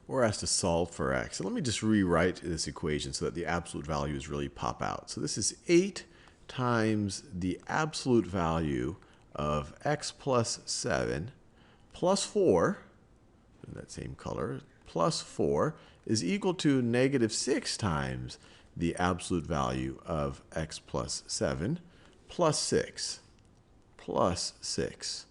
We're asked to solve for x. So let me just rewrite this equation so that the absolute values really pop out. So this is 8 times the absolute value of x plus 7 plus 4, in that same color, plus 4 is equal to negative 6 times the absolute value of x plus 7 plus 6 plus 6.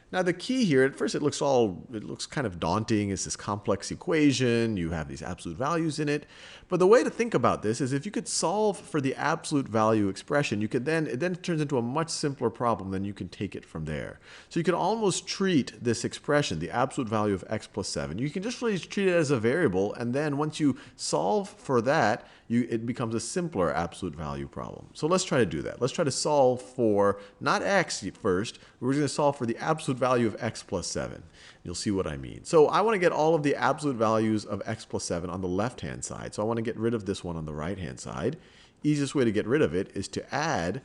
Now the key here, at first it looks kind of daunting. It's this complex equation. You have these absolute values in it. But the way to think about this is if you could solve for the absolute value expression, it then turns into a much simpler problem, then you can take it from there. So you can almost treat this expression, the absolute value of x plus 7, you can just really treat it as a variable, and then once you solve for that, it becomes a simpler absolute value problem. So let's try to do that. Let's try to solve for, not x first, we're going to solve for the absolute value of x plus 7. You'll see what I mean. So I want to get all of the absolute values of x plus 7 on the left-hand side. So I want to get rid of this one on the right-hand side. Easiest way to get rid of it is to add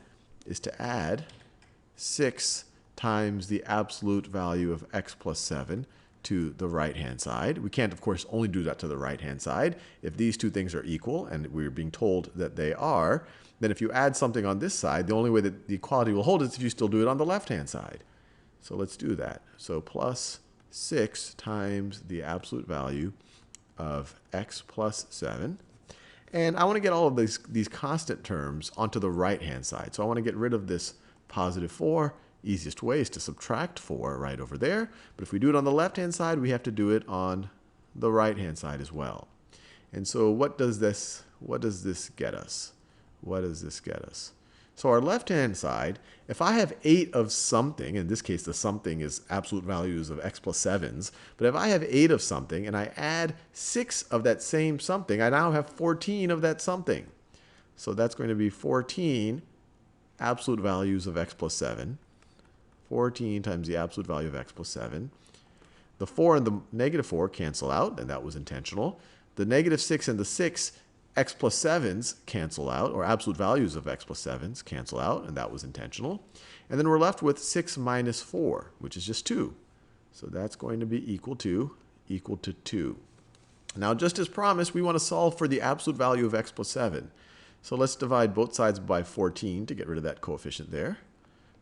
6 times the absolute value of x plus 7 to the right-hand side. We can't, of course, only do that to the right-hand side. If these two things are equal, and we're being told that they are, then if you add something on this side, the only way that the equality will hold is if you still do it on the left-hand side. So let's do that. So plus 6 times the absolute value of x plus 7. And I want to get all of these constant terms onto the right-hand side. So I want to get rid of this positive 4. Easiest way is to subtract 4 right over there. But if we do it on the left-hand side, we have to do it on the right-hand side as well. And so what does this get us? What does this get us? So our left-hand side, if I have 8 of something, in this case the something is absolute values of x plus 7s, but if I have 8 of something and I add 6 of that same something, I now have 14 of that something. So that's going to be 14 absolute values of x plus 7. 14 times the absolute value of x plus 7. The 4 and the negative 4 cancel out, and that was intentional. The negative 6 and the 6 x plus 7s cancel out, or absolute values of x plus 7s cancel out, and that was intentional. And then we're left with 6 minus 4, which is just 2. So that's going to be equal to 2. Now, just as promised, we want to solve for the absolute value of x plus 7. So let's divide both sides by 14 to get rid of that coefficient there,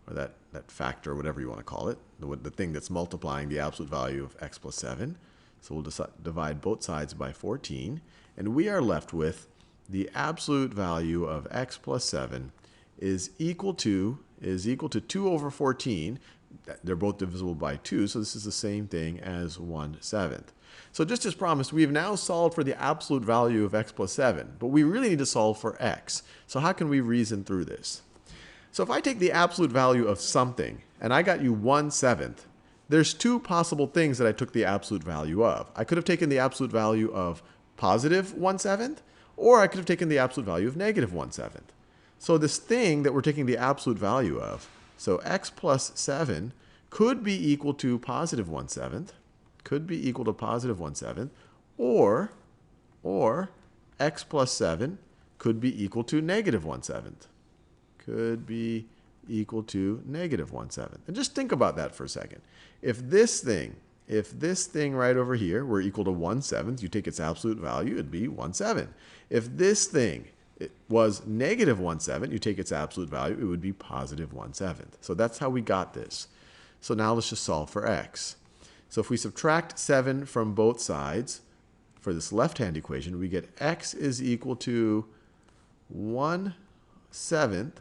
or that factor, whatever you want to call it, the thing that's multiplying the absolute value of x plus 7. So we'll divide both sides by 14, and we are left with the absolute value of x plus 7 is equal to 2 over 14. They're both divisible by 2, so this is the same thing as 1/7. So just as promised, we have now solved for the absolute value of x plus 7, but we really need to solve for x. So how can we reason through this? So if I take the absolute value of something, and I got you 1/7, there's two possible things that I took the absolute value of. I could have taken the absolute value of positive 1/7, or I could have taken the absolute value of negative 1/7. So this thing that we're taking the absolute value of, so x plus 7 could be equal to positive 1/7, or x plus 7 could be equal to negative 1/7. Could be equal to negative 1/7. And just think about that for a second. If this thing right over here were equal to 1/7, you take its absolute value, it'd be 1/7. If this thing was negative 1/7, you take its absolute value, it would be positive 1/7. So that's how we got this. So now let's just solve for x. So if we subtract 7 from both sides for this left-hand equation, we get x is equal to 1/7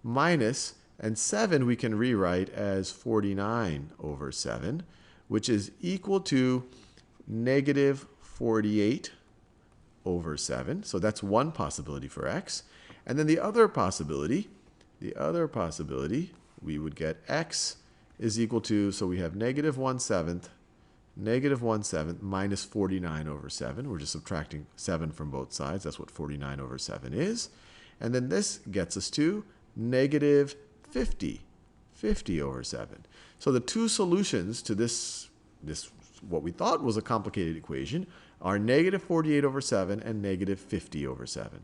minus, and 7 we can rewrite as 49 over 7, which is equal to negative 48 over 7. So that's one possibility for x. And then the other possibility, we would get x is equal to, so we have negative 1/7 minus 49 over 7. We're just subtracting 7 from both sides. That's what 49 over 7 is. And then this gets us to negative 50 over 7. So the two solutions to this what we thought was a complicated equation are negative 48 over 7 and negative 50 over 7.